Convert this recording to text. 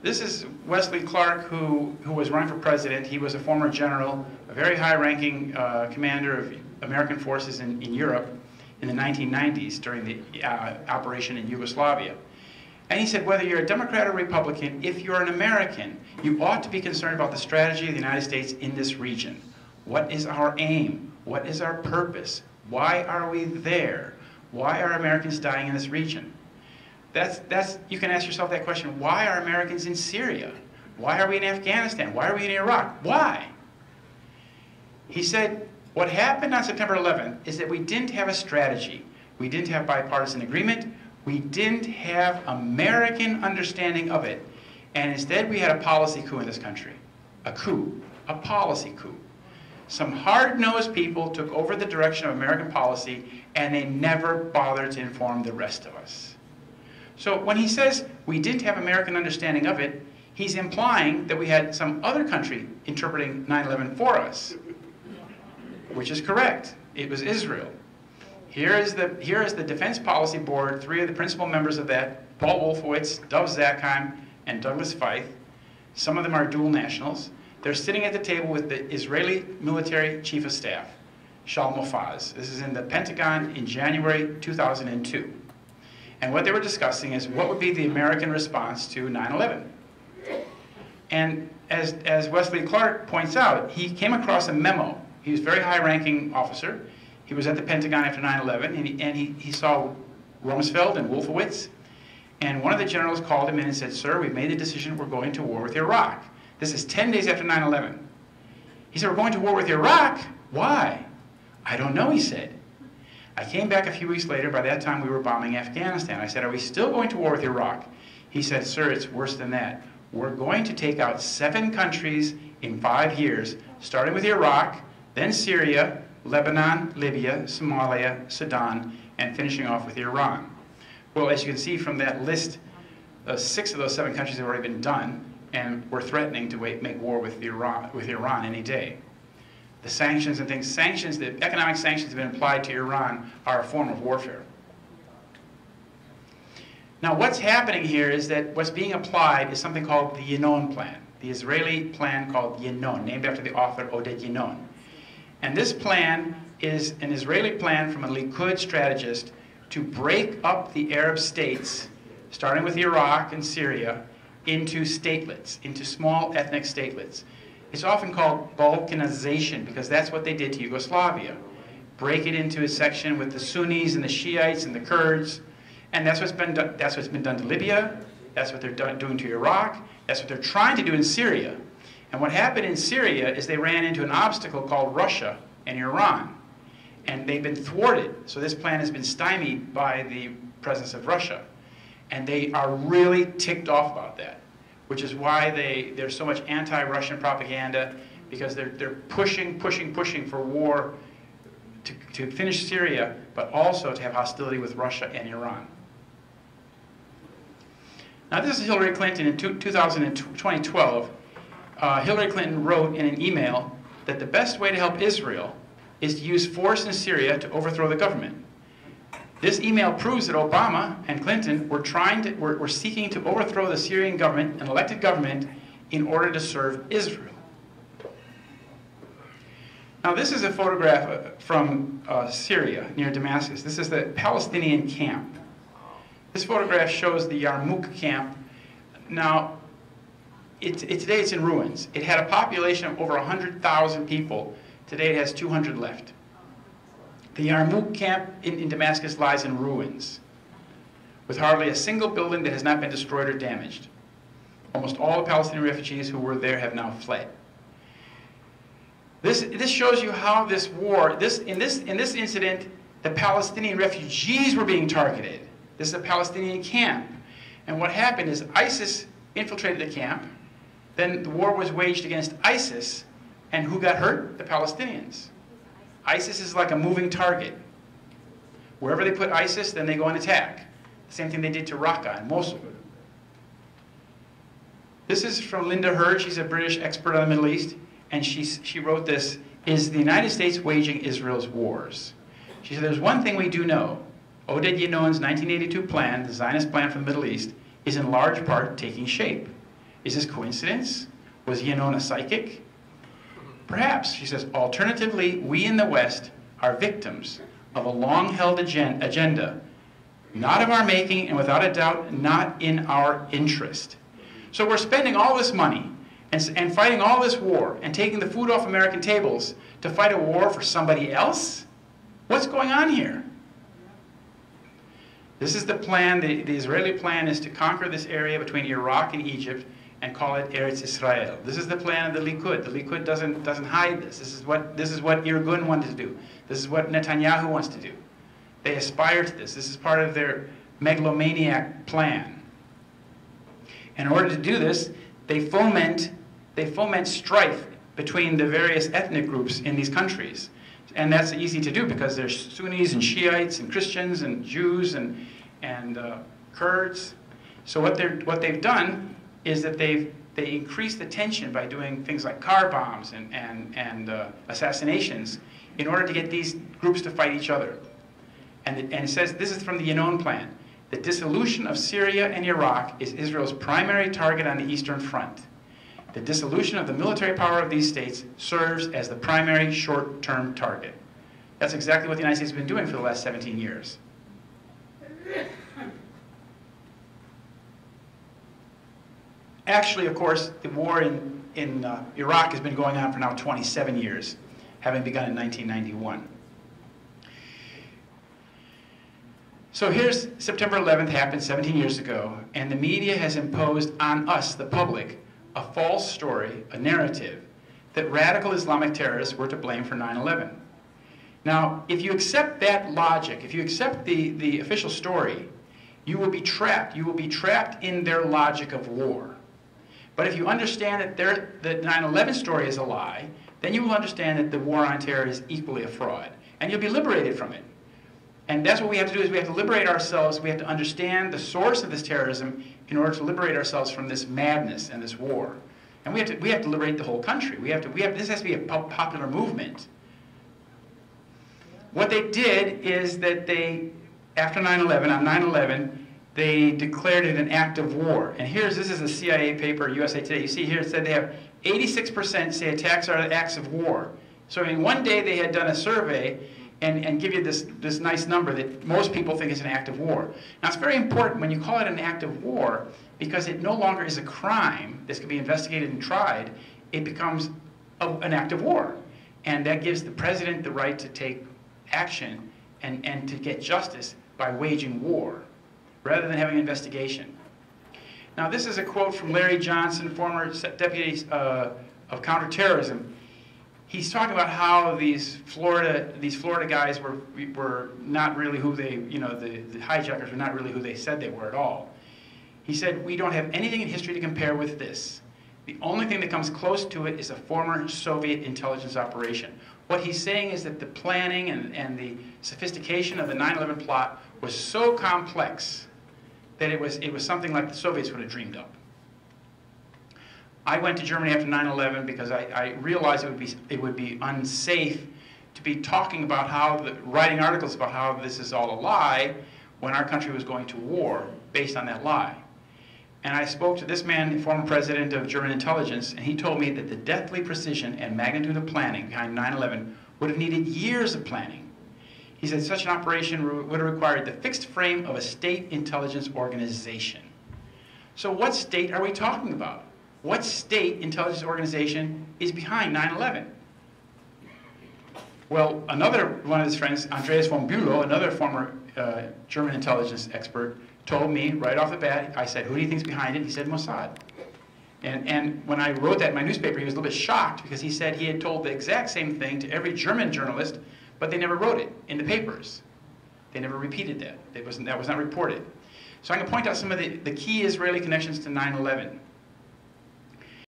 This is Wesley Clark, who was running for president. He was a former general, a very high-ranking commander of American forces in Europe in the 1990s during the operation in Yugoslavia. And he said, whether you're a Democrat or Republican, if you're an American, you ought to be concerned about the strategy of the United States in this region. What is our aim? What is our purpose? Why are we there? Why are Americans dying in this region? You can ask yourself that question. Why are Americans in Syria? Why are we in Afghanistan? Why are we in Iraq? Why? He said, what happened on September 11th is that we didn't have a strategy. We didn't have bipartisan agreement. We didn't have American understanding of it. And instead, we had a policy coup in this country. A coup. A policy coup. Some hard-nosed people took over the direction of American policy, and they never bothered to inform the rest of us. So when he says we didn't have American understanding of it, he's implying that we had some other country interpreting 9/11 for us, which is correct. It was Israel. Here is the Defense Policy Board, three of the principal members of that, Paul Wolfowitz, Dov Zakheim, and Douglas Feith. Some of them are dual nationals. They're sitting at the table with the Israeli military chief of staff, Shaul Mofaz. This is in the Pentagon in January 2002. And what they were discussing is what would be the American response to 9/11. And as Wesley Clark points out, he came across a memo. He was a very high-ranking officer. He was at the Pentagon after 9/11, and he saw Rumsfeld and Wolfowitz. And one of the generals called him in and said, sir, we've made the decision we're going to war with Iraq. This is 10 days after 9/11. He said, we're going to war with Iraq? Why? I don't know, he said. I came back a few weeks later. By that time, we were bombing Afghanistan. I said, are we still going to war with Iraq? He said, sir, it's worse than that. We're going to take out 7 countries in 5 years, starting with Iraq, then Syria, Lebanon, Libya, Somalia, Sudan, and finishing off with Iran. Well, as you can see from that list, 6 of those 7 countries have already been done, and we're threatening to make war with Iran any day. The sanctions and things, the economic sanctions have been applied to Iran are a form of warfare. Now what's happening here is that what's being applied is something called the Yinon Plan, the Israeli plan called Yinon, named after the author Oded Yinon. And this plan is an Israeli plan from a Likud strategist to break up the Arab states, starting with Iraq and Syria, into statelets, into small ethnic statelets. It's often called Balkanization because that's what they did to Yugoslavia. Break it into a section with the Sunnis and the Shiites and the Kurds. And that's what's been done to Libya. That's what they're doing to Iraq. That's what they're trying to do in Syria. And what happened in Syria is they ran into an obstacle called Russia and Iran. And they've been thwarted. So this plan has been stymied by the presence of Russia. And they are really ticked off about that, which is why there's so much anti-Russian propaganda, because they're pushing for war to finish Syria, but also to have hostility with Russia and Iran. Now this is Hillary Clinton in 2012. Hillary Clinton wrote in an email that the best way to help Israel is to use force in Syria to overthrow the government. This email proves that Obama and Clinton were seeking to overthrow the Syrian government, an elected government, in order to serve Israel. Now this is a photograph from Syria, near Damascus. This is the Palestinian camp. This photograph shows the Yarmouk camp. Now, today it's in ruins. It had a population of over 100,000 people. Today it has 200 left. The Yarmouk camp in Damascus lies in ruins, with hardly a single building that has not been destroyed or damaged. Almost all the Palestinian refugees who were there have now fled. This shows you how this war, in this incident, the Palestinian refugees were being targeted. This is a Palestinian camp. And what happened is ISIS infiltrated the camp. Then the war was waged against ISIS. And who got hurt? The Palestinians. ISIS is like a moving target. Wherever they put ISIS, then they go and attack. The same thing they did to Raqqa and Mosul. This is from Linda Hurd. She's a British expert on the Middle East. And she wrote this, is the United States waging Israel's wars? She said, there's one thing we do know. Oded Yinon's 1982 plan, the Zionist plan for the Middle East, is in large part taking shape. Is this coincidence? Was Yanona psychic? Perhaps, she says, alternatively, we in the West are victims of a long-held agenda, not of our making, and without a doubt, not in our interest. So we're spending all this money and fighting all this war and taking the food off American tables to fight a war for somebody else? What's going on here? This is the plan. The Israeli plan is to conquer this area between Iraq and Egypt and call it Eretz Israel. This is the plan of the Likud. The Likud doesn't hide this. This is what Irgun wanted to do. This is what Netanyahu wants to do. They aspire to this. This is part of their megalomaniac plan. And in order to do this, they foment strife between the various ethnic groups in these countries. And that's easy to do because there's Sunnis and Shiites and Christians and Jews and Kurds. So what they've done is that they increase the tension by doing things like car bombs and assassinations in order to get these groups to fight each other. And it says, this is from the Yanon plan, the dissolution of Syria and Iraq is Israel's primary target on the Eastern Front. The dissolution of the military power of these states serves as the primary short-term target. That's exactly what the United States has been doing for the last 17 years. Actually, of course, the war in Iraq has been going on for now 27 years, having begun in 1991. So here's September 11th happened 17 years ago, and the media has imposed on us, the public, a false story, a narrative, that radical Islamic terrorists were to blame for 9/11. Now, if you accept that logic, if you accept the official story, you will be trapped. You will be trapped in their logic of war. But if you understand that the 9/11 story is a lie, then you will understand that the war on terror is equally a fraud. And you'll be liberated from it. And that's what we have to do, is we have to liberate ourselves. We have to understand the source of this terrorism in order to liberate ourselves from this madness and this war. And we have to liberate the whole country. This has to be a popular movement. What they did is that after 9/11, on 9/11, they declared it an act of war. And this is a CIA paper, USA Today. You see here it said they have 86% say attacks are acts of war. So in one day they had done a survey and give you this nice number that most people think is an act of war. Now it's very important when you call it an act of war because it no longer is a crime that can be investigated and tried. It becomes an act of war. And that gives the president the right to take action and to get justice by waging war rather than having an investigation. Now this is a quote from Larry Johnson, former deputy of counterterrorism. He's talking about how these Florida guys were not really who they, the hijackers were not really who they said they were at all. He said, we don't have anything in history to compare with this. The only thing that comes close to it is a former Soviet intelligence operation. What he's saying is that the planning and the sophistication of the 9/11 plot was so complex that it was something like the Soviets would have dreamed up. I went to Germany after 9/11 because I realized it would be unsafe to be talking about writing articles about how this is all a lie when our country was going to war based on that lie. And I spoke to this man, the former president of German intelligence, and he told me that the deathly precision and magnitude of planning behind 9/11 would have needed years of planning. He said such an operation would have required the fixed frame of a state intelligence organization. So what state are we talking about? What state intelligence organization is behind 9/11? Well, another one of his friends, Andreas von Bülow, another former German intelligence expert, told me right off the bat, I said, who do you think's behind it? He said, Mossad. And when I wrote that in my newspaper, he was a little bit shocked because he said he had told the exact same thing to every German journalist, but they never wrote it in the papers. They never repeated that. That was not reported. So I'm going to point out some of the key Israeli connections to 9/11.